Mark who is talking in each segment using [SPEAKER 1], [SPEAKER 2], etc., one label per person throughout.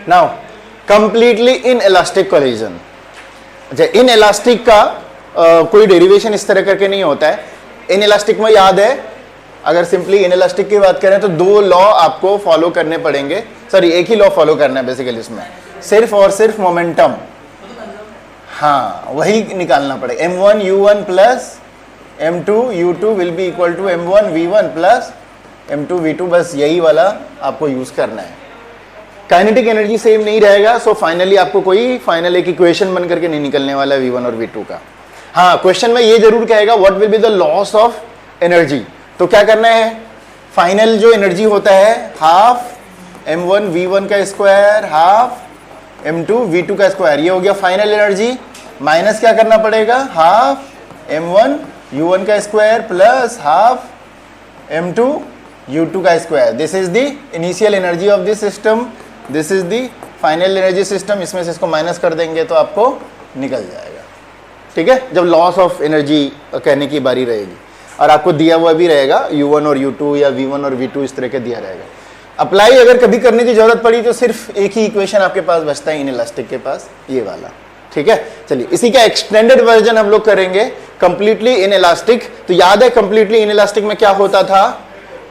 [SPEAKER 1] Now completely in elastic collision. अच्छा, in elastic का कोई डेरिवेशन इस तरह करके नहीं होता है। इन इलास्टिक में याद है, अगर सिंपली इन इलास्टिक की बात करें तो दो लॉ आपको फॉलो करने पड़ेंगे, सॉरी एक ही लॉ फॉलो करना है बेसिकली इसमें, सिर्फ और सिर्फ मोमेंटम, हाँ वही निकालना पड़ेगा। m1 u1 plus m2 u2 will be equal to m1 v1 plus m2 v2, बस यही वाला आपको यूज करना है। काइनेटिक एनर्जी सेम नहीं रहेगा, सो फाइनली आपको कोई फाइनल एक इक्वेशन बन करके नहीं निकलने वाला v1 और v2 का। हाँ, क्वेश्चन में ये जरूर कहेगा what will be the loss of energy, तो क्या करना है, फाइनल जो एनर्जी होता है हाफ m1 v1 का स्क्वायर हाफ m2 v2 का स्क्वायर, ये हो गया फाइनल एनर्जी, माइनस क्या करना पड़ेगा, हाफ m1 u1 का square plus half m2 u2 का square. This is the initial energy of this system, this is the final energy system. इसमें से इसको माइनस कर देंगे तो आपको निकल जाएगा। ठीक है, जब लॉस ऑफ एनर्जी कहने की बारी रहेगी और आपको दिया हुआ भी रहेगा u1 और u2 या v1 और v2 इस तरह के दिया रहेगा। अप्लाई अगर कभी करने की जरूरत पड़ी तो सिर्फ एक ही इक्वेशन आपके पास बचता है इन इलास्टिक के पास, ये वाला। ठीक है, चलिए इसी का एक्सटेंडेड वर्जन हम लोग करेंगे कंप्लीटली इन इलास्टिक। तो याद है कंप्लीटली इन इलास्टिक में क्या होता था,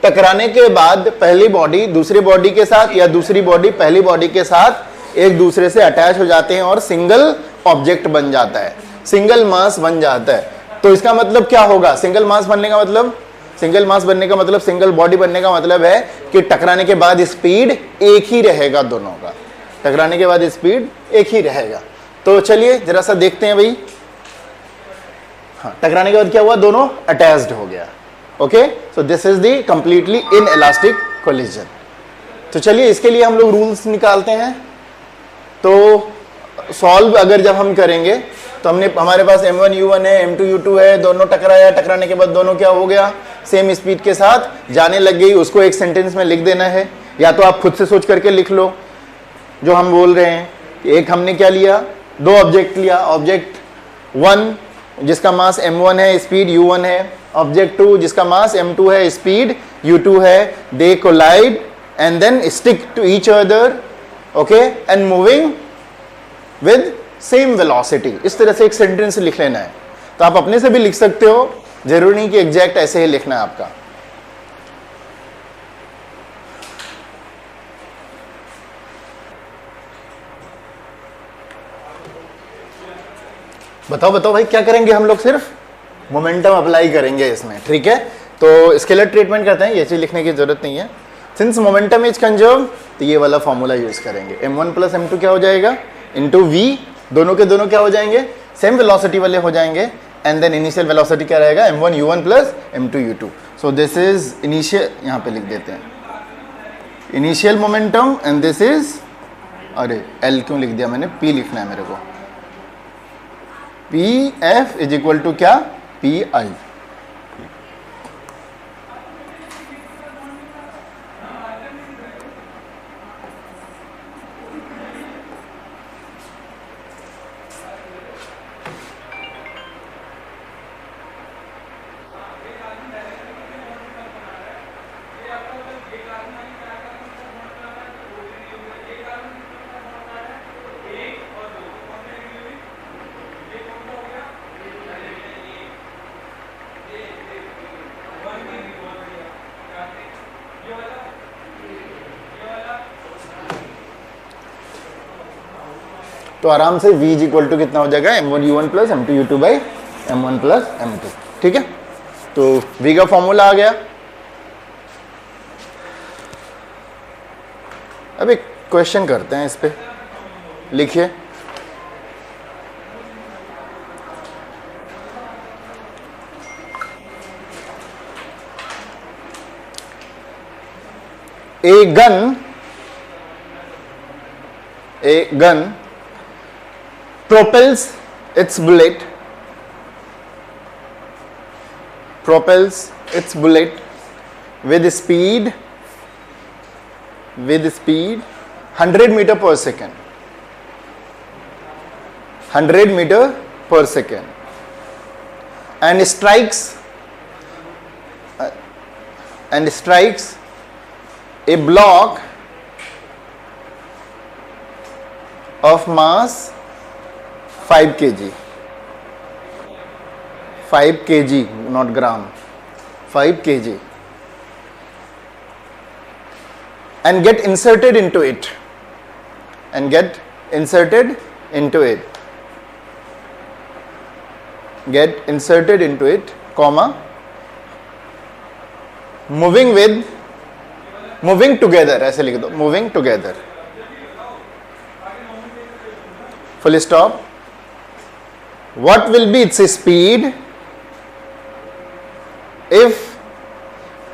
[SPEAKER 1] टकराने के बाद पहली बॉडी दूसरी बॉडी के साथ या दूसरी बॉडी पहली बॉडी के साथ एक दूसरे से अटैच हो जाते हैं और सिंगल ऑब्जेक्ट बन जाता है, सिंगल मास बन जाता है। तो इसका मतलब क्या होगा, सिंगल मास बनने का मतलब, सिंगल मास बनने का मतलब, सिंगल बॉडी बनने का मतलब है कि टकराने के बाद स्पीड एक ही रहेगा दोनों का, टकराने के बाद स्पीड एक ही रहेगा। तो चलिए जरा सा देखते हैं भाई। हाँ, टकराने के बाद क्या हुआ, दोनों अटैच्ड हो गया। Okay, so this is the completely in elastic collision. तो चलिए इसके लिए हम लोग रूल्स निकालते हैं। तो सॉल्व अगर जब हम करेंगे तो हमारे पास m1 u1 है, m2 u2 है, दोनों टकराया, टकराने के बाद दोनों क्या हो गया, सेम स्पीड के साथ जाने लग गई। उसको एक सेंटेंस में लिख देना है, या तो आप खुद से सोच करके लिख लो जो हम बोल रहे हैं। एक हमने क्या लिया, दो ऑब्जेक्ट लिया, ऑब्जेक्ट 1 जिसका मास m1 है, स्पीड u1 है, ऑब्जेक्ट 2 जिसका मास m2 है, स्पीड u2 है। They collide and then stick to each other, okay, and moving with same velocity. इस तरह से एक सेंटेंस लिख लेना है। तो आप अपने से भी लिख सकते हो, जरूरी नहीं कि एग्जैक्ट ऐसे ही लिखना है आपका। बताओ भाई क्या करेंगे हम लोग, सिर्फ मोमेंटम अप्लाई करेंगे इसमें। ठीक है, तो स्केलर ट्रीटमेंट करते हैं, ये चीज लिखने की जरूरत नहीं है। सिंस मोमेंटम इज कंजर्व तो ये वाला फॉर्मूला यूज करेंगे, m1 प्लस m2 क्या हो जाएगा इंटू v, दोनों के दोनों क्या हो जाएंगे, सेम वेलोसिटी वाले हो जाएंगे। एंड देन इनिशियल वेलोसिटी क्या रहेगा, m1 u1 plus m2 u2। So this is initial, यहाँ पे लिख देते हैं initial momentum, and this is, अरे l क्यों लिख दिया मैंने, p लिखना है मेरे को, pf इज इक्वल टू क्या, pi। तो आराम से v इज इक्वल टू कितना हो जाएगा, m1 u1 plus m2 u2 by m1 plus m2। ठीक है, तो v का फॉर्मूला आ गया। अब एक क्वेश्चन करते हैं, इस पे लिखिए, a gun propels its bullet with speed 100 meter per second, 100 meter per second, and strikes a block of mass 5 kg, 5 kg, not gram, 5 kg, and get inserted into it, and get inserted into it, get inserted into it, comma, moving together, ऐसे लिख दो, moving together, full stop. What will be its speed if,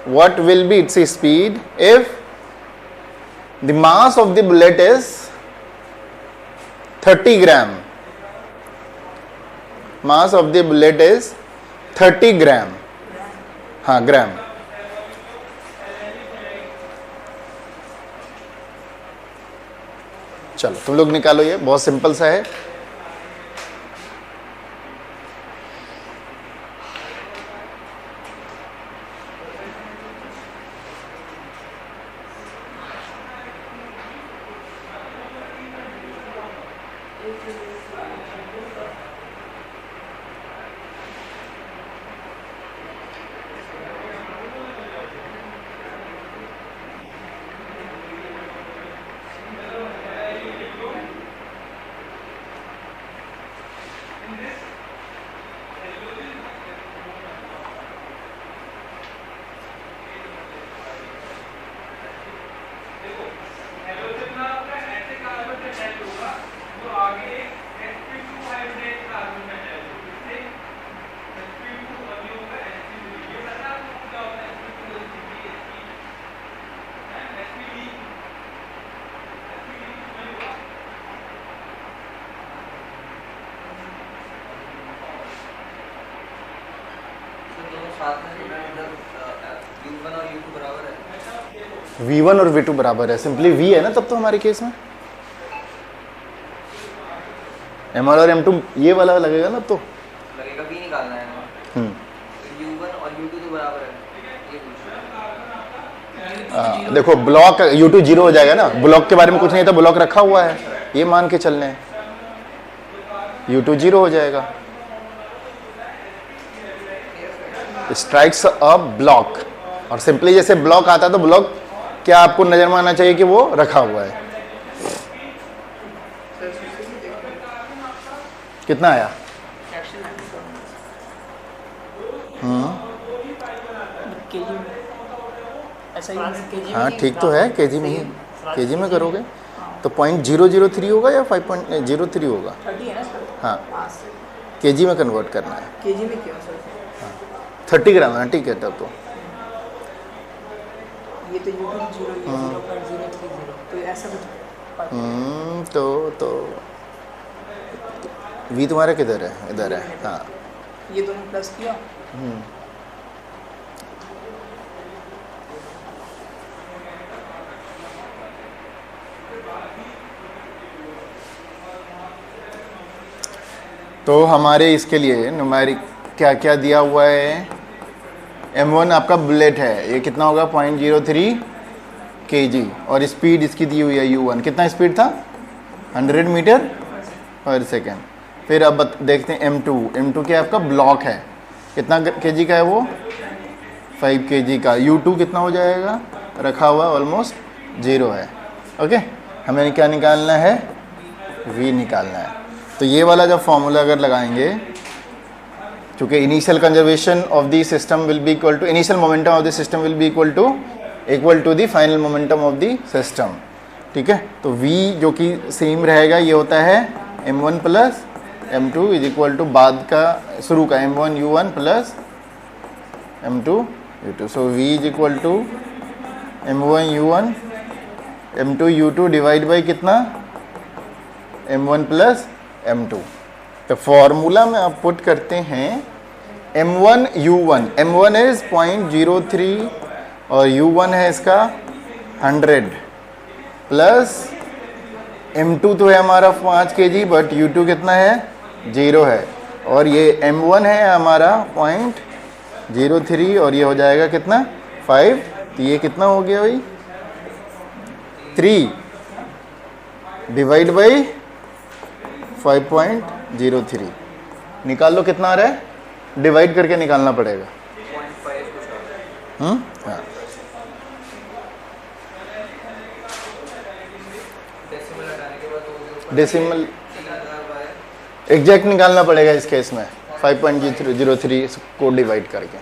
[SPEAKER 1] what will be its speed if the mass of the bullet is 30 gram, mass of the bullet is 30 gram, हाँ ग्राम. चलो तुम लोग निकालो, ये बहुत सिंपल सा है. V1 और V2 बराबर है, सिंपली V है ना तब तो हमारे केस में, M1 और M2 ये वाला लगेगा ना, तो
[SPEAKER 2] लगेगा V निकालना है. U1 और U2 तो बराबर है, ये पूछ.
[SPEAKER 1] देखो ब्लॉक U2 0 हो जाएगा ना, ब्लॉक के बारे में कुछ नहीं था, ब्लॉक रखा हुआ है, ये मान के चलने हैं, U2 0 हो जाएगा. स्ट्राइक्स अ ब्लॉक, और सिंपली जैसे ब्लॉक आता है तो ब्लॉक क्या आपको नजर में आना चाहिए कि वो रखा हुआ है. कितना आया? हाँ ठीक तो है, केजी में ही, केजी में करोगे तो 0.003 होगा या 5.03 होगा. हाँ केजी में कन्वर्ट करना है.
[SPEAKER 3] केजी में क्यों सर?
[SPEAKER 1] 30 ग्राम है, ठीक है तब तो.
[SPEAKER 3] ये तो U2 0, ये 0.030, तो ऐसा कुछ.
[SPEAKER 1] तो V तुम्हारा किधर है? इधर है. हाँ
[SPEAKER 3] ये दोनों प्लस किया.
[SPEAKER 1] तो हमारे इसके लिए न्यूमेरिक क्या क्या दिया हुआ है. M1 आपका बुलेट है, ये कितना होगा? 0.03 kg, और स्पीड इसकी दी हुई है U1. कितना स्पीड था? 100 मीटर पर सेकेंड. फिर अब देखते हैं M2 क्या आपका ब्लॉक है, कितना kg का है वो? 5 kg का. U2 कितना हो जाएगा? रखा हुआ ऑलमोस्ट 0 है. ओके, हमें क्या निकालना है? V निकालना है. तो ये वाला जब फॉर्मूला अगर लगाएंगे, चूँकि initial conservation of the system will be equal to, initial momentum of the system will be equal to the final momentum of the system. ठीक है, तो V जो कि सेम रहेगा, ये होता है M1 plus M2 is equal to बाद का शुरू का M1 U1 plus M2 U2. So V is equal to M1 U1 M2 U2 divide by कितना? M1 plus M2. तो फॉर्मूला में आप पुट करते हैं M1 U1, M1 इज 0.03 और U1 है इसका 100 प्लस M2 तो है हमारा 5 kg, बट U2 कितना है? 0 है, और ये M1 है हमारा 0.03 और ये हो जाएगा कितना? 5. तो ये कितना हो गया भाई? 3 डिवाइड बाई 5.03 निकाल लो कितना आ रहा है, डिवाइड करके निकालना पड़ेगा।
[SPEAKER 2] 0.5 कुछ आ रहा है।
[SPEAKER 1] हाँ
[SPEAKER 2] डेसिमल हटाने के बाद 2
[SPEAKER 1] डेसिमल
[SPEAKER 2] 3000
[SPEAKER 1] एग्जैक्ट निकालना पड़ेगा इस केस में, 5.03 को डिवाइड करके।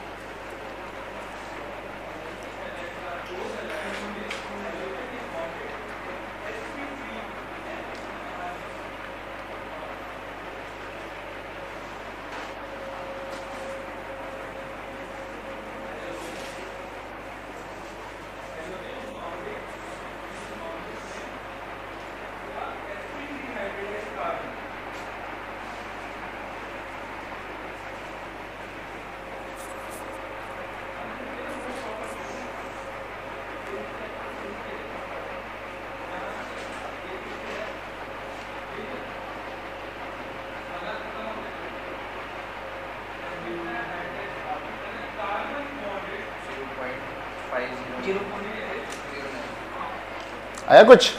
[SPEAKER 1] आया कुछ,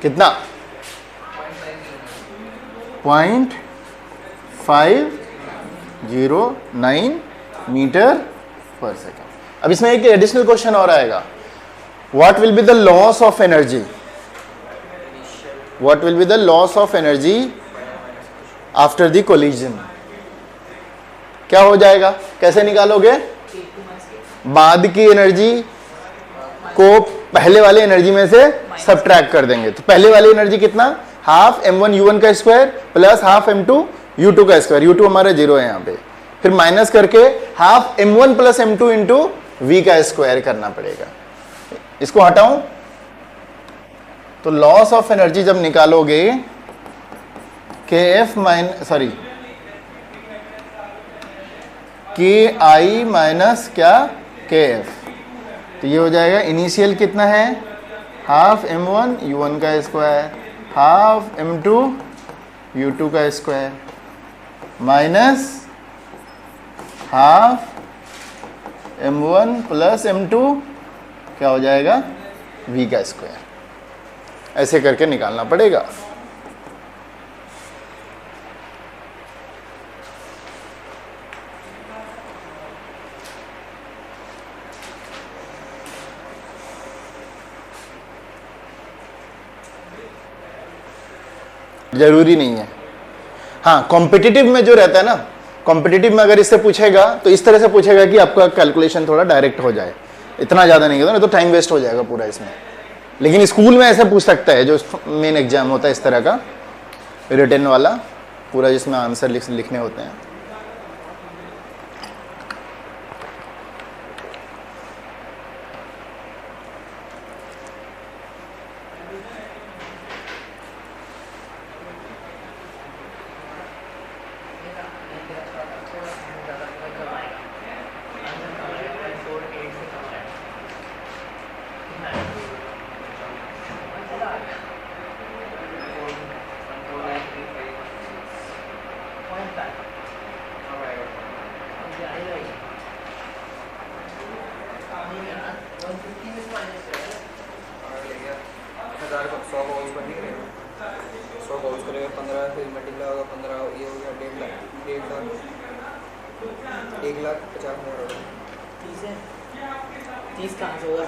[SPEAKER 1] कितना 0.509 मीटर पर सेकेंड। अब इसमें एक एडिशनल क्वेश्चन और आएगा, what will be the loss of energy, what will be the loss of energy after the collision. क्या हो जाएगा, कैसे निकालोगे, बाद की एनर्जी को पहले वाले एनर्जी में से सबट्रैक्ट कर देंगे। तो पहले वाली एनर्जी कितना, हाफ m1 u1 का square plus half m2 u2 का स्क्वायर, u2 हमारा 0 है यहाँ पे, फिर माइनस करके half m1 plus m2 into v का स्क्वायर करना पड़ेगा। इसको हटाऊं तो लॉस ऑफ एनर्जी जब निकालोगे kf ki माइनस क्या kf, तो ये हो जाएगा इनिशियल कितना है, हाफ m1 u1 का स्क्वायर हाफ m2 u2 का square minus half m1 plus m2 क्या हो जाएगा v का स्क्वायर। ऐसे करके निकालना पड़ेगा। जरूरी नहीं है, हाँ कॉम्पिटिटिव में जो रहता है ना, कॉम्पिटिटिव में अगर इससे पूछेगा तो इस तरह से पूछेगा कि आपका कैलकुलेशन थोड़ा डायरेक्ट हो जाए, इतना ज़्यादा नहीं नहीं तो टाइम वेस्ट हो जाएगा पूरा इसमें। लेकिन स्कूल में ऐसे पूछ सकता है, जो मेन एग्जाम होता है इस तरह का रिटन वाला पूरा, जिसमें आंसर लिखने होते हैं।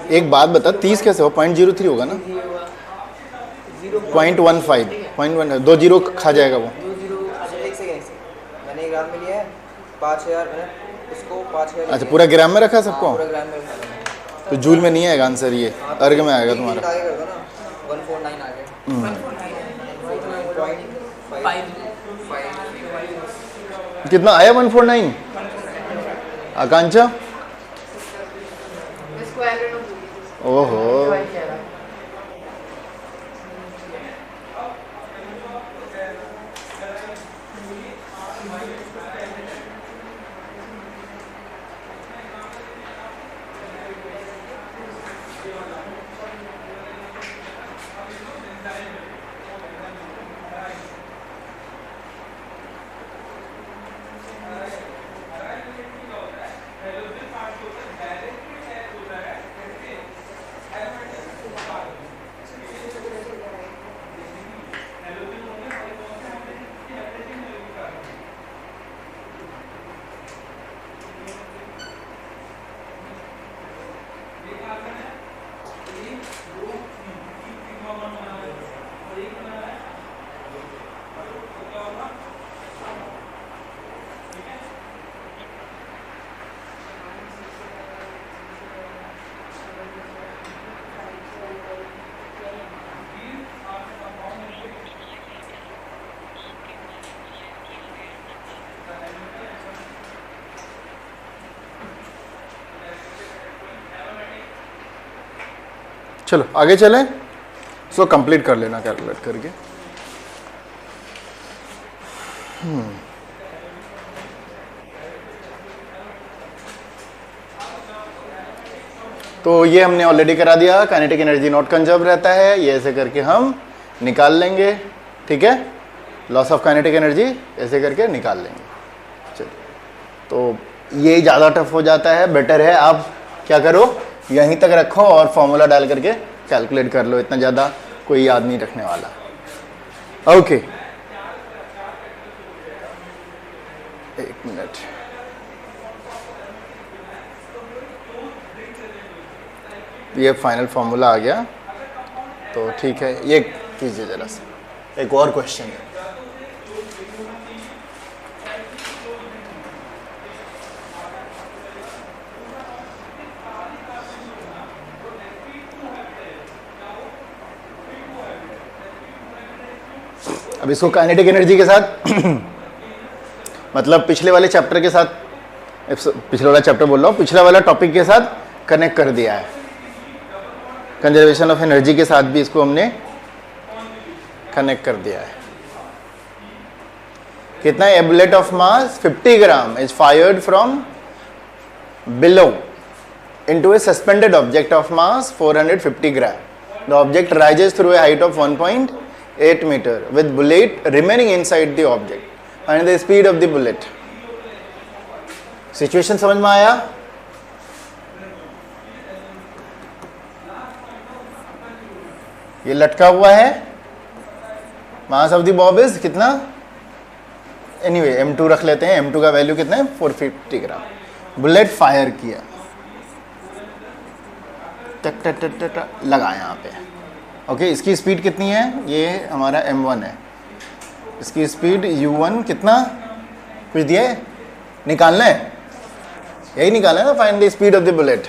[SPEAKER 1] एक बात बता, 30 कैसे हो, 0.03 होगा ना, 0.15 दो जीरो खा जाएगा वो।
[SPEAKER 2] मैंने ग्राम में लिया है 5000, इसको 5000।
[SPEAKER 1] अच्छा पूरा ग्राम में रखा सबको,
[SPEAKER 2] पूरा ग्राम में रखा
[SPEAKER 1] तो जूल में नहीं आएगा आंसर, ये अर्ग में आएगा तुम्हारा।
[SPEAKER 2] 149 आ गया,
[SPEAKER 1] कितना आया 149 आकांक्षा, ओहो चलो आगे चलें, सो कंप्लीट कर लेना कैलकुलेट करके। तो ये हमने ऑलरेडी करा दिया, काइनेटिक एनर्जी नॉट कंजर्व रहता है, ये ऐसे करके हम निकाल लेंगे, ठीक है। लॉस ऑफ काइनेटिक एनर्जी ऐसे करके निकाल लेंगे। चलिए, तो ये ज़्यादा टफ हो जाता है, बेटर है आप क्या करो, यहीं तक रखो और फॉर्मूला डाल करके कैलकुलेट कर लो, इतना ज़्यादा कोई याद नहीं रखने वाला। ओके, एक मिनट, ये फाइनल फॉर्मूला आ गया, तो ठीक है। ये कीजिए जरा सा, एक और क्वेश्चन है। अब इसको काइनेटिक एनर्जी के साथ मतलब पिछले वाले चैप्टर के साथ, पिछले वाला चैप्टर बोल रहा हूँ, पिछला वाला टॉपिक के साथ कनेक्ट कर दिया है। कंजर्वेशन ऑफ एनर्जी के साथ भी इसको हमने कनेक्ट कर दिया है। कितना? A bullet of mass 50 gram is fired from below into a suspended object of mass 450 gram. The object rises through a height of 1.8 meter with bullet remaining inside the object. Find the speed of the bullet. Situation समझ में आया? ये लटका हुआ है, mass of the Bob is कितना? Anyway M2 रख लेते हैं, M2 का वैल्यू कितना है? 450 ग्राम। बुलेट फायर किया, टक टक टक टक लगा यहाँ पे। ओके, इसकी स्पीड कितनी है? ये हमारा M1 है, इसकी स्पीड U1 कितना कुछ दिया है, निकालना है, यही निकालना है ना, find the speed of the bullet.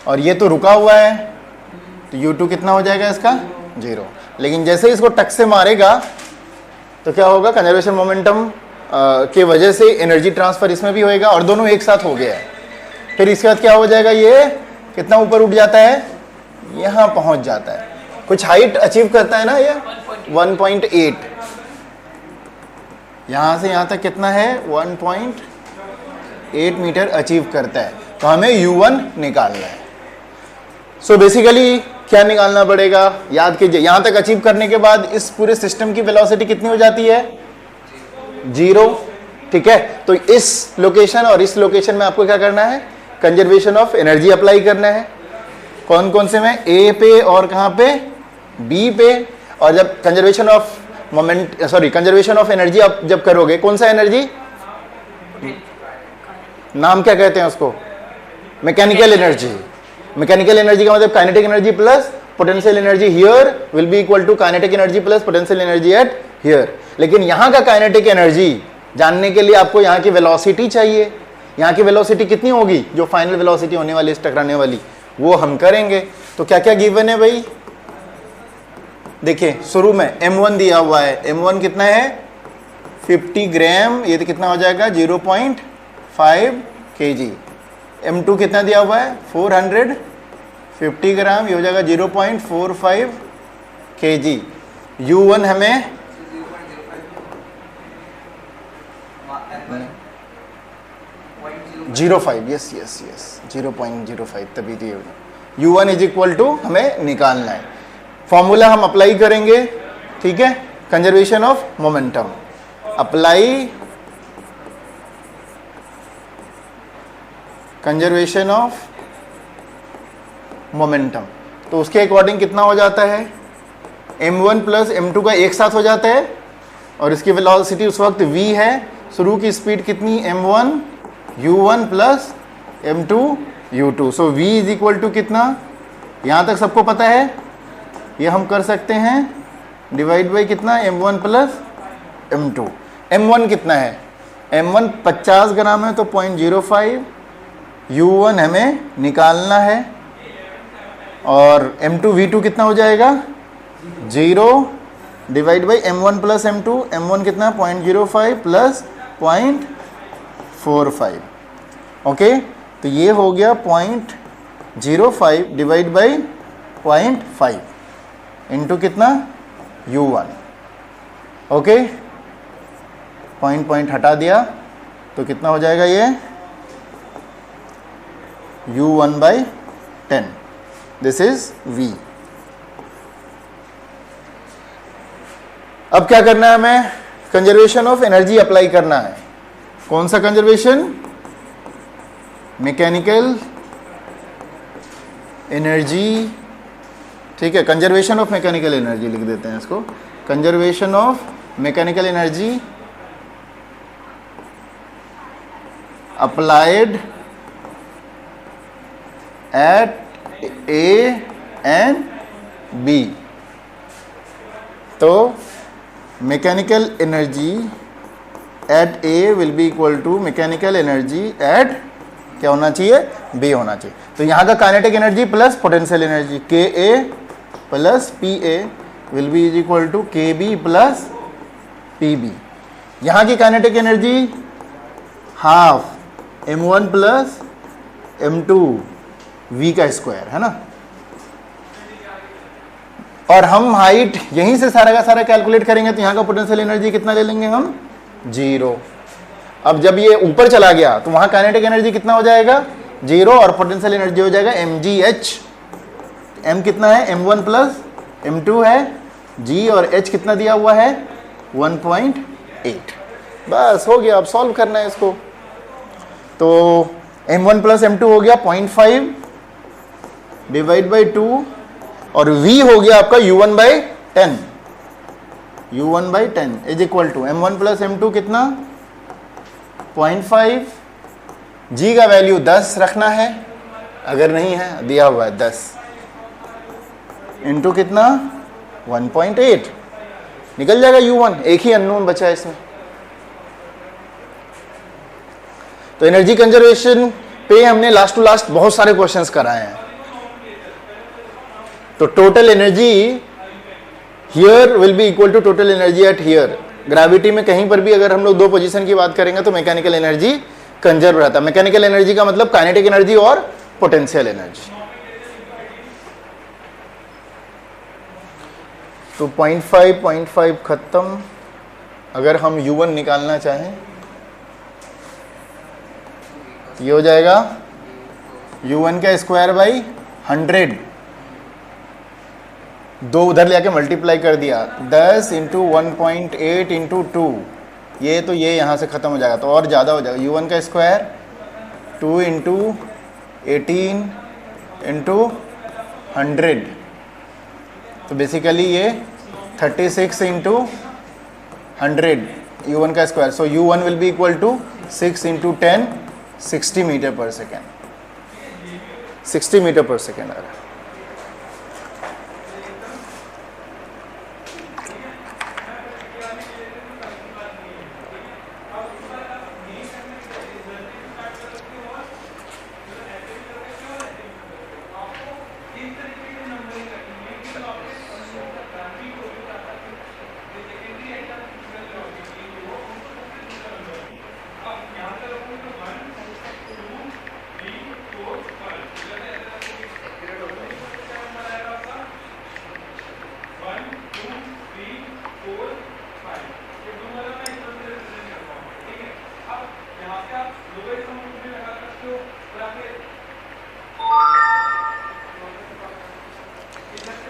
[SPEAKER 1] और ये तो रुका हुआ है, तो U2 कितना हो जाएगा इसका? 0। लेकिन जैसे ही इसको टक से मारेगा तो क्या होगा? कंजर्वेशन मोमेंटम के वजह से एनर्जी ट्रांसफर इसमें भी होएगा और दोनों एक साथ हो गया है। फिर इसके बाद क्या हो जाएगा? ये कितना ऊपर उठ जाता है? यहाँ पहुँच जाता है, कुछ हाइट अचीव करता है ना ये 1.8। यहाँ से यहाँ तक कितना है? 1.8 मीटर अचीव करता है। तो हमें U1 निकालना है। सो बेसिकली क्या निकालना पड़ेगा? याद कीजिए, यहाँ तक अचीव करने के बाद इस पूरे सिस्टम की वेलोसिटी कितनी हो जाती है? 0। ठीक है, तो इस लोकेशन और इस लोकेशन में आपको क्या करना है? कंजर्वेशन ऑफ एनर्जी अप्लाई करना है। कौन कौन से में? ए पे और कहाँ पे? बी पे। और जब conservation of moment conservation of energy आप जब करोगे, कौन सा एनर्जी? नाम क्या कहते हैं उसको? Mechanical energy. मैकेनिकल एनर्जी का मतलब kinetic energy plus potential energy here will be equal to kinetic energy plus potential energy at here. लेकिन यहाँ का काइनेटिक एनर्जी जानने के लिए आपको यहाँ की वेलोसिटी चाहिए। यहाँ की वेलोसिटी कितनी होगी? जो फाइनल वेलोसिटी होने वाली इस टकराने वाली, वो हम करेंगे। तो क्या क्या गिवन है भाई? देखिए, शुरू में M1 दिया हुआ है। M1 कितना है? 50 ग्राम। ये तो कितना हो जाएगा? 0.5 kg। M2 कितना दिया हुआ है? 450 ग्राम। ये हो जाएगा 0.45 kg। U1 हमें 0.05, यस यस यस 0.05 तभी दिए हुए। U1 इज इक्वल टू हमें निकालना है। फॉर्मूला हम अप्लाई करेंगे, ठीक है। Conservation of momentum apply, conservation of momentum, तो उसके अकॉर्डिंग कितना हो जाता है? M1 प्लस M2 का एक साथ हो जाता है और इसकी वेलोसिटी उस वक्त v है। शुरू की स्पीड कितनी? M1 U1 plus M2 U2। So v is equal to कितना? यहाँ तक सबको पता है, ये हम कर सकते हैं डिवाइड बाई कितना? M1 plus M2। M1 कितना है? M1 50 ग्राम है, तो 0.05। U1 हमें निकालना है और M2 V2 कितना हो जाएगा? 0 divide by M1 plus M2। M1 कितना? 0.05 प्लस 0.45। ओके, तो ये हो गया 0.05 डिवाइड बाई 0.5 इंटू कितना u1, ओके, पॉइंट हटा दिया तो कितना हो जाएगा ये u1/10, दिस इज v। अब क्या करना है, हमें कंजर्वेशन ऑफ एनर्जी अप्लाई करना है। कौन सा कंजर्वेशन? मैकेनिकल एनर्जी, ठीक है, कंजर्वेशन ऑफ मैकेनिकल एनर्जी लिख देते हैं इसको, conservation of mechanical energy applied at A and B. तो mechanical energy at A will be equal to mechanical energy at क्या होना चाहिए, बी होना चाहिए। तो यहाँ का kinetic energy plus potential energy K A plus P A will be is equal to K B plus P B. यहाँ की kinetic energy half m1 plus m2 v का स्क्वायर है ना, और हम हाइट यहीं से सारा का सारा कैलकुलेट करेंगे तो यहाँ का पोटेंशियल एनर्जी कितना ले लेंगे हम, 0। अब जब ये ऊपर चला गया तो वहाँ काइनेटिक एनर्जी कितना हो जाएगा, 0, और पोटेंशियल एनर्जी हो जाएगा mgh। m कितना है, m1 प्लस m2 है, g और h कितना दिया हुआ है 1.8। बस हो गया, अब सॉल्व करना है इसको। तो m1 प्लस m2 हो गया 0.5 डिवाइड बाई 2, और v हो गया आपका u1/10, u1/10 is equal to m1 plus m2 कितना 0.5, g का वैल्यू 10 रखना है, अगर नहीं है दिया हुआ है 10, इंटू कितना 1.8, निकल जाएगा u1, एक ही अननोन बचा है इसमें। तो एनर्जी कंजर्वेशन पे हमने लास्ट टू लास्ट बहुत सारे क्वेश्चंस कराए हैं। तो total energy here will be equal to total energy at here. Gravity में कहीं पर भी अगर हम लोग दो पोजीशन की बात करेंगे तो मैकेनिकल एनर्जी कंजर्व रहता है। मैकेनिकल एनर्जी का मतलब काइनेटिक एनर्जी और पोटेंशियल एनर्जी। तो 0.5 खत्म। अगर हम u1 निकालना चाहें ये हो जाएगा u1 का स्क्वायर बाई 100, दो उधर ले आके मल्टीप्लाई कर दिया, 10 इंटू 1.8 इंटू 2, ये तो ये यहाँ से ख़त्म हो जाएगा तो और ज़्यादा हो जाएगा। u1 का स्क्वायर 2 इंटू 18 इंटू 100, तो बेसिकली ये 36 इंटू 100 u1 का square. So u1 will be equal to 6 into 10 60 metre per second, 60 metre per second आ रहा है।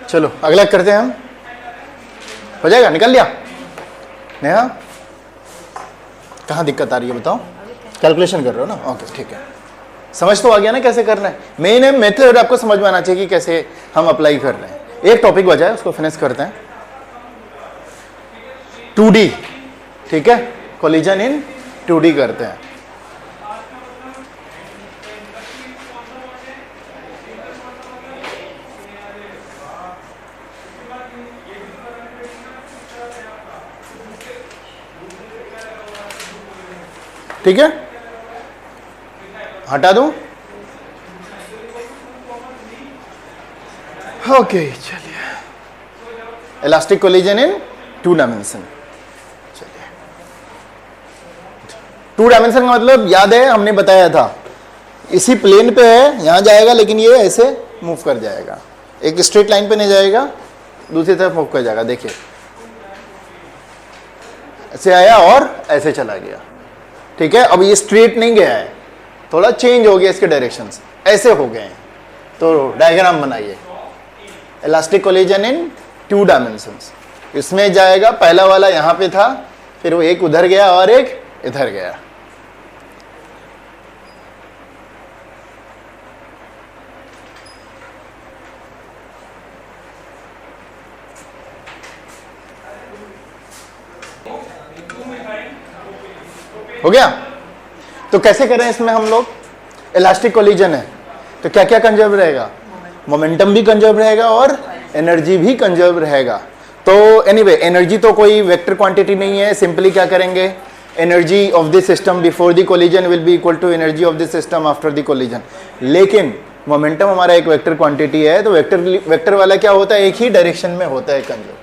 [SPEAKER 1] चलो अगला करते हैं हम। हो जाएगा, निकल लिया नेहा? कहाँ दिक्कत आ रही है बताओ? कैलकुलेशन कर रहे हो ना? ओके ठीक है, समझ तो आ गया ना कैसे करना है। मेन मेथड आपको समझ में आना चाहिए कि कैसे हम अप्लाई कर रहे हैं। एक टॉपिक बचा है उसको फिनिश करते हैं। 2D, ठीक है, कोलिजन इन 2D करते हैं। ठीक है, हटा दूं? ओके चलिए, इलास्टिक कोलिजन इन 2 डायमेंशन। चलिए, 2 डायमेंशन का मतलब याद है हमने बताया था, इसी प्लेन पे है, यहां जाएगा लेकिन ये ऐसे मूव कर जाएगा। एक स्ट्रेट लाइन पे नहीं जाएगा, दूसरी तरफ मूव कर जाएगा। देखिए ऐसे आया और ऐसे चला गया, ठीक है। अब ये स्ट्रेट नहीं गया है, थोड़ा चेंज हो गया इसके डायरेक्शंस, ऐसे हो गए हैं। तो डायग्राम बनाइए, इलास्टिक कोलिजन इन 2 डायमेंशंस। इसमें जाएगा, पहला वाला यहाँ पे था, फिर वो एक उधर गया और एक इधर गया। हो गया। तो कैसे करें इसमें हम लोग, इलास्टिक कोलिजन है तो क्या क्या कंजर्व रहेगा, मोमेंटम भी कंजर्व रहेगा और एनर्जी भी कंजर्व रहेगा। तो एनीवे एनर्जी तो कोई वेक्टर क्वांटिटी नहीं है, सिंपली क्या करेंगे, energy of the system before the collision will be equal to energy of the system after the collision. लेकिन मोमेंटम हमारा एक वेक्टर क्वांटिटी है, तो वेक्टर वाला क्या होता है, एक ही डायरेक्शन में होता है कंजर्व,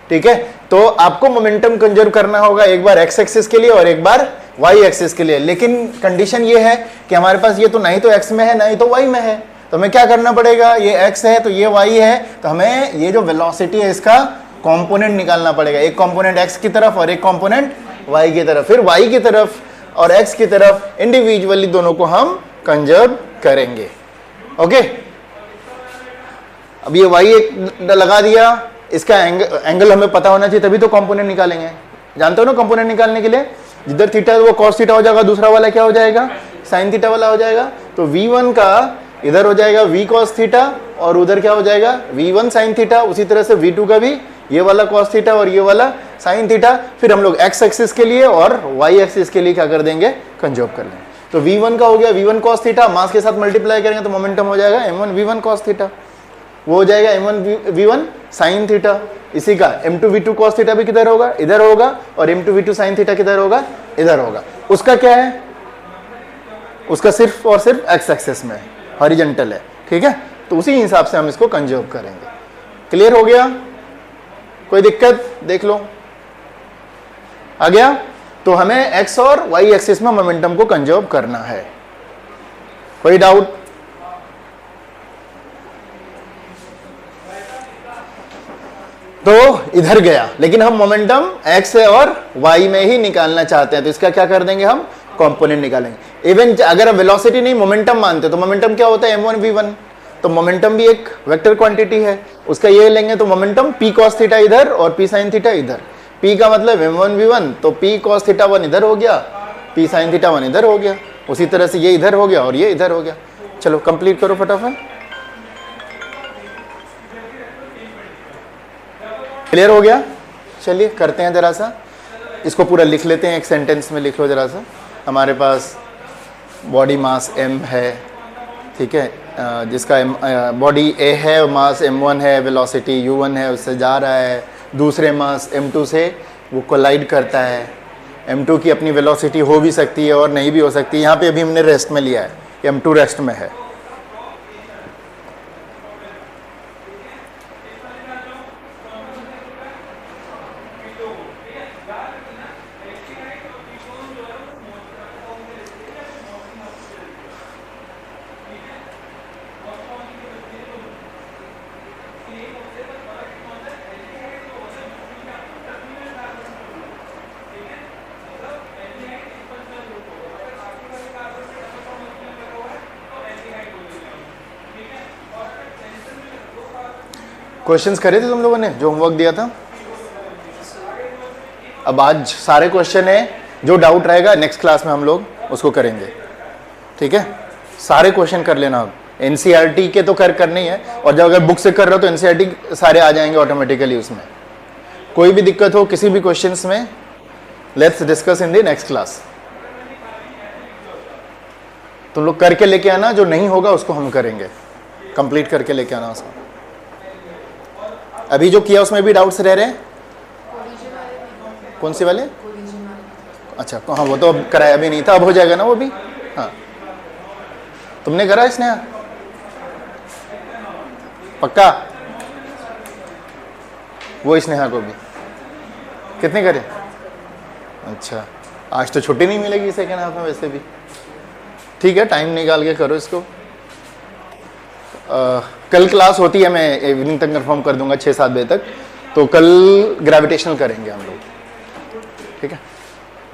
[SPEAKER 1] ठीक है। तो आपको मोमेंटम कंजर्व करना होगा एक बार एक्स एक्सिस के लिए और एक बार वाई एक्सिस के लिए। लेकिन कंडीशन ये है कि हमारे पास ये तो नहीं तो एक्स में है नहीं तो वाई में है, तो हमें क्या करना पड़ेगा, ये एक्स है तो ये वाई है, तो हमें ये जो वेलोसिटी है इसका कंपोनेंट निकालना पड़ेगा। एक कंपोनेंट एक्स की तरफ और एक कंपोनेंट वाई की तरफ, फिर वाई की तरफ और एक्स की तरफ इंडिविजुअली दोनों को हम कंजर्व करेंगे। ओके, अब ये वाई एक लगा दिया, इसका एंगल हमें पता होना चाहिए तभी तो कंपोनेंट निकालेंगे। जानते हो ना कंपोनेंट निकालने के लिए, जिधर थीटा है वो कॉस थीटा हो जाएगा, दूसरा वाला क्या हो जाएगा, साइन थीटा वाला हो जाएगा। तो v1 का इधर हो जाएगा v cos थीटा और उधर क्या हो जाएगा v1 sin थीटा। उसी तरह से v2 का भी ये वाला cos थीटा और ये वाला sin थीटा। फिर हम लोग x एक्सिस के लिए और y एक्सिस के लिए क्या कर देंगे, कंजर्व कर लेंगे। तो v1 का हो गया v1 cos थीटा, मास के साथ मल्टीप्लाई करेंगे तो मोमेंटम हो जाएगा m1 v1 cos थीटा, वो हो जाएगा m1 v1 sin थीटा। इसी का m2 v2 cos थीटा भी किधर होगा, इधर होगा, और m2 v2 sin थीटा किधर होगा, इधर होगा। उसका क्या है, उसका सिर्फ और सिर्फ x एक्सिस में हॉरिजॉन्टल है, ठीक है। तो उसी हिसाब से हम इसको कंजर्व करेंगे। क्लियर हो गया, कोई दिक्कत, देख लो आ गया। तो हमें x और y एक्सिस में मोमेंटम को कंजर्व करना है, कोई डाउट? तो इधर गया, लेकिन हम मोमेंटम x और y में ही निकालना चाहते हैं, तो इसका क्या कर देंगे, हम कंपोनेंट निकालेंगे। इवन अगर हम वेलोसिटी नहीं मोमेंटम मानते तो मोमेंटम क्या होता है, m1 v1। तो मोमेंटम भी एक वेक्टर क्वांटिटी है, उसका ये लेंगे तो मोमेंटम p cos थीटा इधर और p sin थीटा इधर। p का मतलब m1 v1, तो p cos थीटा 1 इधर हो गया, p sin थीटा 1 इधर हो गया। उसी तरह से ये इधर हो गया और ये इधर हो गया। चलो कंप्लीट करो फटाफट। क्लियर हो गया, चलिए करते हैं जरा सा इसको पूरा लिख लेते हैं, एक सेंटेंस में लिख लो जरा सा। हमारे पास बॉडी मास m है, ठीक है, जिसका बॉडी a है, मास m1 है, वेलोसिटी u1 है, उससे जा रहा है, दूसरे मास m2 से वो कोलाइड करता है। m2 की अपनी वेलोसिटी हो भी सकती है और नहीं भी हो सकती है। यहाँ पे अभी हमने रेस्ट में लिया है, m2 रेस्ट में है। क्वेश्चंस करे थे तुम लोगों ने जो होमवर्क दिया था? अब आज सारे क्वेश्चन है, जो डाउट रहेगा नेक्स्ट क्लास में हम लोग उसको करेंगे, ठीक है। सारे क्वेश्चन कर लेना। अब एनसीईआरटी के तो करने ही है, और जब अगर बुक से कर रहे हो तो एनसीईआरटी सारे आ जाएंगे ऑटोमेटिकली उसमें। कोई भी दिक्कत हो किसी भी क्वेश्चंस में, let's discuss in the next class. तुम लोग करके लेके आना, जो नहीं होगा उसको हम करेंगे, कंप्लीट करके लेके आना उसको। अभी जो किया उसमें भी डाउट्स रह रहे हैं? कौन से वाले? अच्छा हाँ, वो तो अब कराया भी नहीं था, अब हो जाएगा ना वो भी। हाँ तुमने करा इसने? पक्का? वो स्नेहा को भी कितने करे? अच्छा, आज तो छुट्टी नहीं मिलेगी सेकेंड हाफ में वैसे भी। ठीक है, टाइम निकाल के करो इसको। कल क्लास होती है, मैं इवनिंग तक कंफर्म कर दूंगा 6-7 बजे तक, तो कल ग्रेविटेशनल करेंगे हम लोग, ठीक है।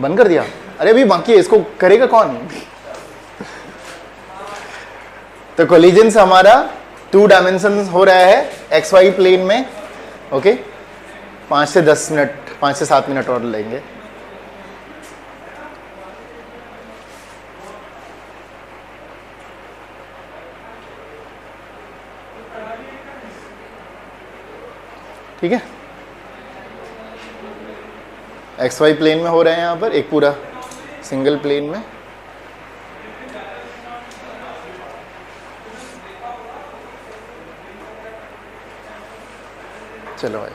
[SPEAKER 1] बंद कर दिया? अरे अभी बाकी है, इसको करेगा कौन? तो कोलिजन हमारा 2 डायमेंशन हो रहा है एक्स वाई प्लेन में, ओके। 5 से 10 मिनट, 5 से 7 मिनट और लेंगे। ठीक है, एक्स वाई प्लेन में हो रहे हैं यहाँ पर, एक पूरा सिंगल प्लेन में। चलो भाई,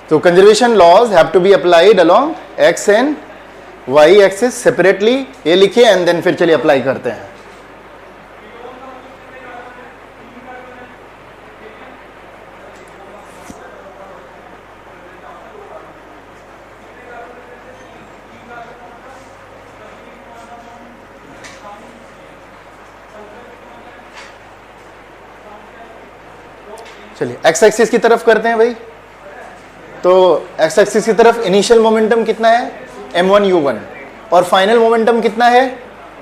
[SPEAKER 1] तो conservation laws have to be applied along X and Y axis separately, ये लिखिए एंड देन फिर चलिए अप्लाई करते हैं। चलिए एक्स एक्सिस की तरफ करते हैं भाई। तो एक्स एक्सिस की तरफ इनिशियल मोमेंटम कितना है? m1 u1, और फाइनल मोमेंटम कितना है?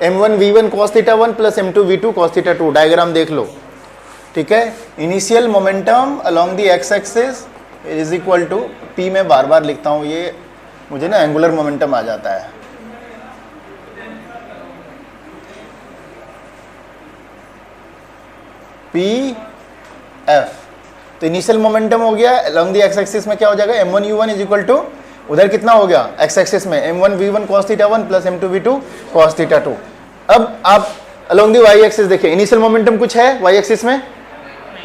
[SPEAKER 1] m1 v1 cos theta 1 plus m2 v2 cos theta 2। Diagram देख लो, ठीक है। Initial momentum along the X axis is equal to p, में बार बार लिखता हूँ, ये मुझे ना एंगुलर मोमेंटम आ जाता है। p f, तो इनिशियल मोमेंटम हो गया अलोंग द एक्स एक्सिस में, क्या हो जाएगा? m1 u1 is equal to, उधर कितना हो गया एक्स एक्सिस में? m1 v1 cos theta 1 plus m2 v2 cos theta 2। अब आप अलोंग द वाई एक्सिस देखिए, इनिशियल मोमेंटम कुछ है वाई एक्सिस में?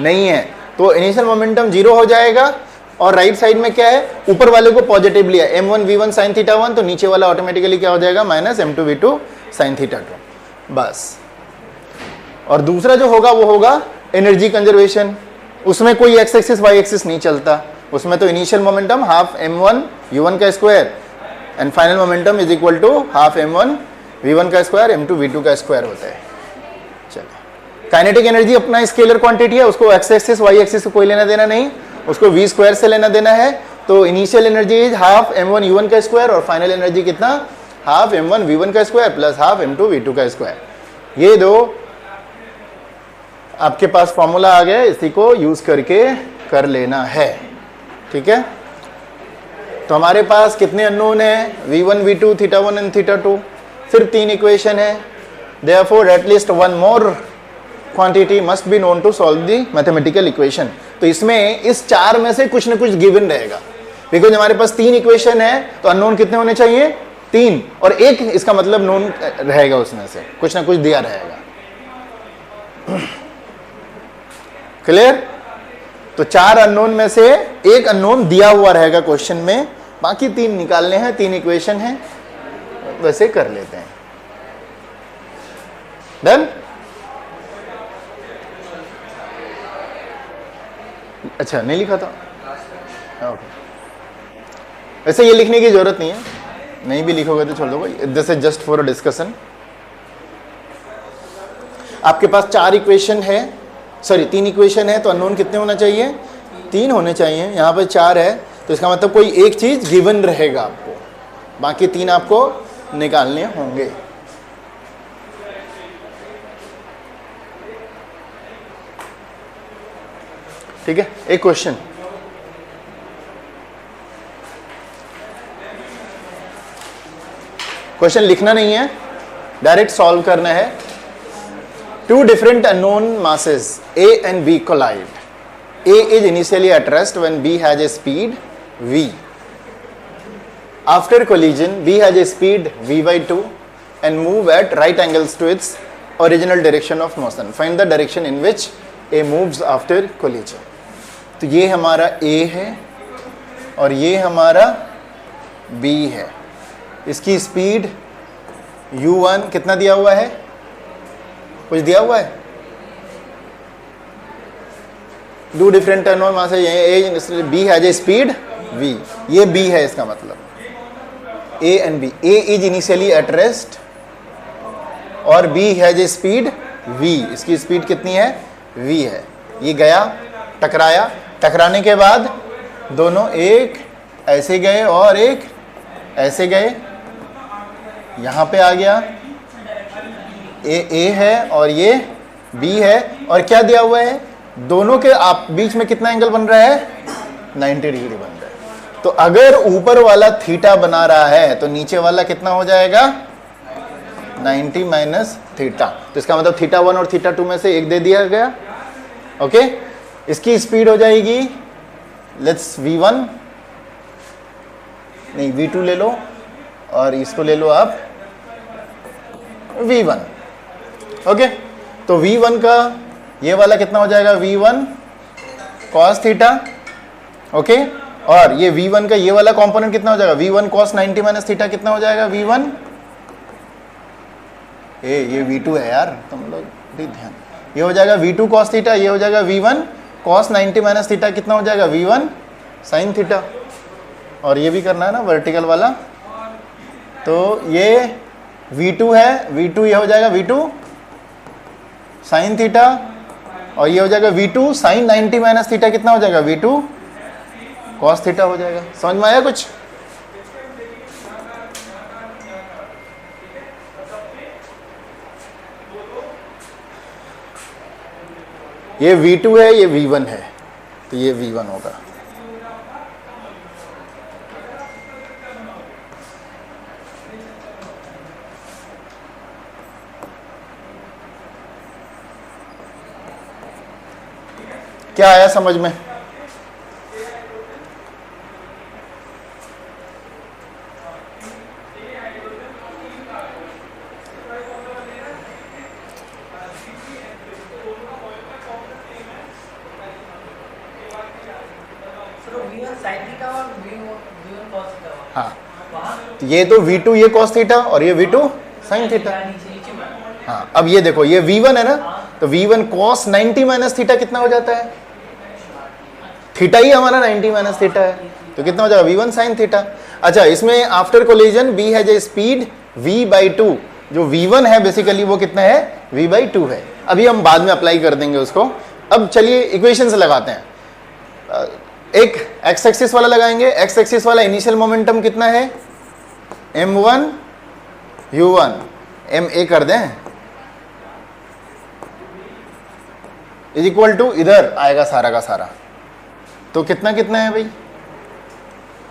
[SPEAKER 1] नहीं है, तो इनिशियल मोमेंटम 0 हो जाएगा। और राइट साइड में क्या है? ऊपर वाले को पॉजिटिव लिया, m1 v1 sin थीटा 1, तो नीचे वाला ऑटोमेटिकली क्या हो जाएगा? Minus m2 v2 sin theta 2, बस। और दूसरा जो होगा वो होगा एनर्जी कंजर्वेशन, उसमें कोई एक्स एक्सिस वाई एक्सिस नहीं चलता, उसमें तो initial momentum half m1 u1 का square and final momentum is equal to half m1 v1 का स्क्वायर m2 v2 का स्क्वायर होता है। चलिए, काइनेटिक एनर्जी अपना स्केलर क्वांटिटी है, उसको एक्स एक्सिस वाई एक्सिस से कोई लेना देना नहीं, उसको v स्क्वायर से लेना देना है। तो initial energy is half m1 u1 का स्क्वायर और फाइनल एनर्जी कितना? हाफ m1 v1 का square plus half m2 v2 का स्क्वायर। ये दो आपके पास फॉर्मूला आ गया, इसी को यूज करके कर लेना है, ठीक है। तो हमारे पास कितने अननोन है? v1 v2 theta 1 and theta 2, सिर्फ 3 इक्वेशन है। Therefore at least one more quantity must be known to solve the mathematical equation. तो इसमें इस 4 में से कुछ ना कुछ गिवन रहेगा, बिकॉज हमारे पास 3 इक्वेशन है, तो अननोन कितने होने चाहिए? 3, और एक इसका मतलब नोन रहेगा, उसमें से कुछ ना कुछ दिया रहेगा। क्लियर? तो 4 अननोन में से एक अननोन दिया हुआ रहेगा क्वेश्चन में, बाकी 3 निकालने हैं, 3 इक्वेशन हैं, वैसे कर लेते हैं। डन? अच्छा, नहीं लिखा था? ओके, वैसे ये लिखने की जरूरत नहीं है, नहीं भी लिखोगे तो छोड़ दो, this is just for a discussion. आपके पास 4 इक्वेशन है, सॉरी 3 इक्वेशन है, तो अननोन कितने होना चाहिए? 3 होने चाहिए। यहाँ पर 4 है, तो इसका मतलब कोई एक चीज गिवन रहेगा आपको, बाकी 3 आपको निकालने होंगे। ठीक है, एक क्वेश्चन, क्वेश्चन लिखना नहीं है, डायरेक्ट सॉल्व करना है। 2 different unknown masses A and B collide. A is initially at rest when B has a speed v. After collision, B has a speed v by 2 and move at right angles to its original direction of motion. Find the direction in which A moves after collision. तो ये हमारा A है और ये हमारा B है। इसकी speed u1 कितना दिया हुआ है? कुछ दिया हुआ है? 2 different unknown masses, A B has a speed v, ये B है, इसका मतलब A and B. A is initially at rest और B has a speed v, इसकी स्पीड कितनी है? v है, ये गया टकराया, टकराने के बाद दोनों एक ऐसे गए और एक ऐसे गए, यहां पे आ गया, ए है और ये बी है, और क्या दिया हुआ है, दोनों के आप बीच में कितना एंगल बन रहा है, 90 डिग्री बन रहा है। तो अगर ऊपर वाला थीटा बना रहा है तो नीचे वाला कितना हो जाएगा, 90 माइनस थीटा। तो इसका मतलब थीटा 1 और थीटा 2 में से एक दे दिया गया। ओके, इसकी स्पीड हो जाएगी, लेट्स v1 नहीं v2 ले लो और इसको ले लो आप v1। ओके, तो v1 का ये वाला कितना हो जाएगा, v1 cos थीटा। ओके, और ये v1 का ये वाला कंपोनेंट कितना हो जाएगा, v1 cos 90 माइनस थीटा कितना हो जाएगा, v1 ये v2 है यार, तुम लोग भी ध्यान, ये हो जाएगा v2 cos थीटा, ये हो जाएगा v1 cos 90 माइनस थीटा कितना हो जाएगा, v1 sin थीटा। और ये भी करना है ना वर्टिकल वाला, तो ये v2 है, v2 ये हो जाएगा v2 sin थीटा, और ये हो जाएगा v2 sin 90 माइनस थीटा कितना हो जाएगा, v2 cos थीटा हो जाएगा। समझ में आया कुछ? ये v2 है, ये v1 है, तो ये v1 होगा। क्या आया समझ में? हाँ, तो ये तो v2 ये cos थीटा और ये v2 sin थीटा। हाँ, अब ये देखो ये v1 है ना, तो v1 cos 90 माइनस थीटा कितना हो जाता है, थीटा ही हमारा 90 माइनस थीटा है, तो कितना हो जाएगा, v1 sin थीटा। अच्छा, इसमें आफ्टर कोलिजन b है जो स्पीड v/2, जो v1 है बेसिकली वो कितना है, v/2 है। अभी हम बाद में अप्लाई कर देंगे उसको। अब चलिए इक्वेशन से लगाते हैं। एक x एक्सिस वाला लगाएंगे, x एक्सिस वाला इनिशियल मोमेंटम कितना है, m1 u1 ma कर दें, इज इक्वल टू इधर आएगा सारा का सारा, तो कितना कितना है भाई,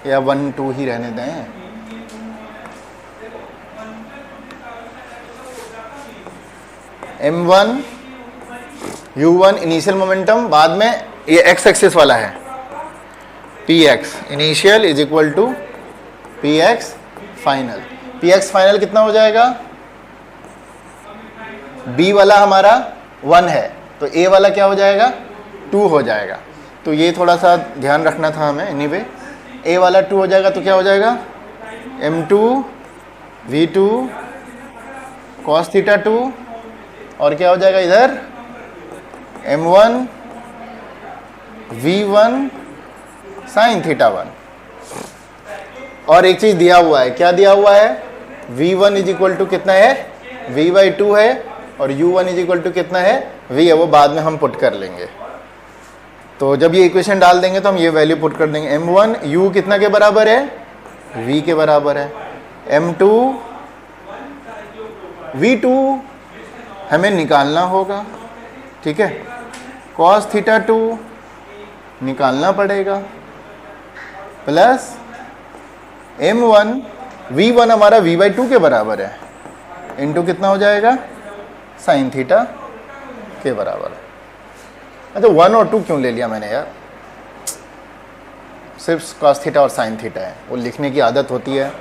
[SPEAKER 1] या 1 2 ही रहने दें, m1 u1 इनिशियल मोमेंटम, बाद में ये x एक्सिस वाला है px initial is equal to px final. px final कितना हो जाएगा, b वाला हमारा 1 है, तो a वाला क्या हो जाएगा, 2 हो जाएगा। तो ये थोड़ा सा ध्यान रखना था हमें। एनीवे a वाला 2 हो जाएगा, तो क्या हो जाएगा, m2 v2 cos थीटा 2, और क्या हो जाएगा इधर, m1 v1 sin थीटा 1। और एक चीज दिया हुआ है, क्या दिया हुआ है, v1 इज इक्वल टू कितना है, v/2 है, और u1 इज इक्वल टू कितना है, v है, वो बाद में हम पुट कर लेंगे। तो जब ये इक्वेशन डाल देंगे तो हम ये वैल्यू पुट कर देंगे। m1 u कितना के बराबर है, v के बराबर है, m2 v2 हमें निकालना होगा, ठीक है, cos थीटा 2 निकालना पड़ेगा, प्लस m1 v1 हमारा v/2 के बराबर है, इनटू कितना हो जाएगा, sin थीटा के बराबर। अच्छा 1 और 2 क्यों ले लिया मैंने यार, सिर्फ cos थीटा और sin थीटा है, वो लिखने की आदत होती है,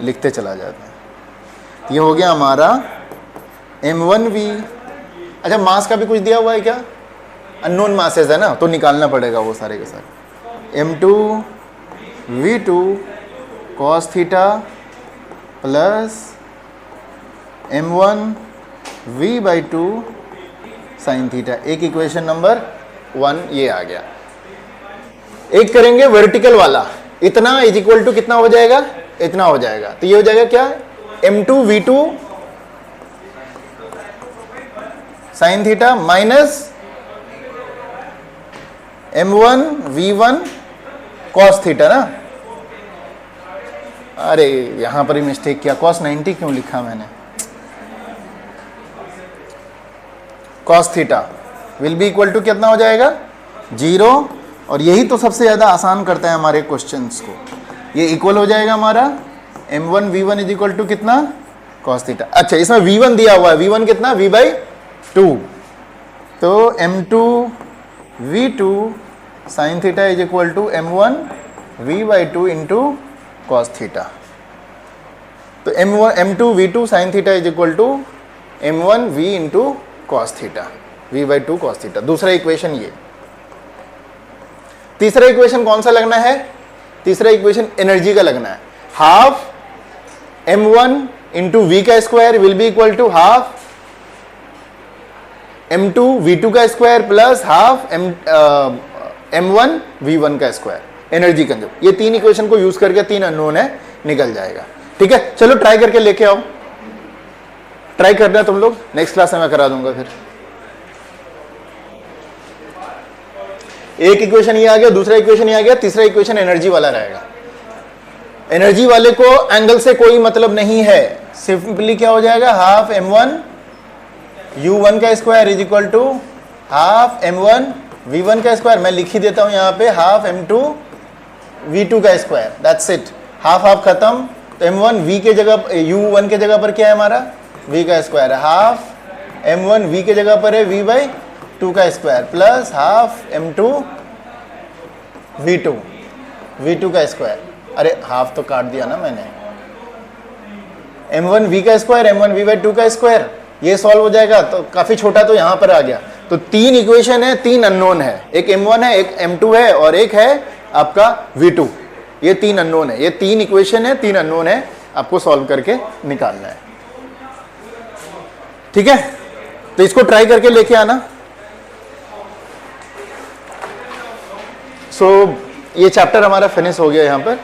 [SPEAKER 1] लिखते चला जाता है। ये हो गया हमारा m1v। अच्छा मास का भी कुछ दिया हुआ है क्या, अननोन मासेस है ना, तो निकालना पड़ेगा वो सारे के सारे। m2 v2 cos theta plus m1 v/2 sin theta. एक इक्वेशन नंबर 1 ये आ गया। एक करेंगे वर्टिकल वाला, इतना इज इक्वल टू कितना हो जाएगा, इतना हो जाएगा, तो ये हो जाएगा क्या, m2 v2 sin theta minus m1 v1 cos theta ना, अरे यहां पर ही मिस्टेक किया, cos 90 क्यों लिखा मैंने, cos theta will be equal to कितना हो जाएगा 0, और यही तो सबसे ज्यादा आसान करता है हमारे क्वेश्चंस को, ये इक्वल हो जाएगा हमारा m1 v1 is equal to कितना cos थीटा। अच्छा इसमें v1 दिया हुआ है, v1 कितना v/2, तो m2 v2 sin theta is equal to m1 v/2 into cos theta. तो m2 v2 sin theta is equal to m1 v into cos theta, v/2 cos theta. दूसरा equation ये। तीसरा equation कौन सा लगना है, तीसरा इक्वेशन एनर्जी का लगना है, हाफ m1 इंटू वी का square will be equal to half m2 v2 का square plus half m1 v1 का स्क्वायर, एनर्जी कंजर्व। ये तीन इक्वेशन को यूज करके तीन अननोन है, निकल जाएगा। ठीक है, चलो ट्राई करके लेके आओ, ट्राई करना है तुम लोग, नेक्स्ट क्लास में मैं करा दूंगा। फिर एक इक्वेशन ये आ गया, दूसरा इक्वेशन ये आ गया, तीसरा इक्वेशन एनर्जी वाला रहेगा। एनर्जी वाले को एंगल से कोई मतलब नहीं है, सिंपली क्या हो जाएगा हाफ m1 u1 का square is equal to half m1 v1 का स्क्वायर। मैं लिख ही देता हूं यहां पे हाफ m2 v2 का square, that's it. Half half खत्म, तो m1 v के जगह u1 के जगह पर क्या है हमारा v का स्क्वायर है, हाफ m1 v के जगह पर है v/2 का square plus half m2 v2 का स्क्वायर। अरे हाफ तो काट दिया ना मैंने, m1 v का स्क्वायर m1 v/2 का स्क्वायर, ये सॉल्व हो जाएगा। तो काफी छोटा तो यहां पर आ गया। तो तीन इक्वेशन है, तीन अननोन है, एक m1 है, एक m2 है और एक है आपका v2। ये तीन अननोन है, ये तीन इक्वेशन है, तीन अननोन है, आपको सॉल्व करके निकालना है। ठीक है, तो इसको ट्राई करके लेके आना। सो ये चैप्टर हमारा फिनिश हो गया यहां पर।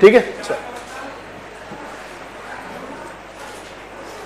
[SPEAKER 1] ठीक है, चलो।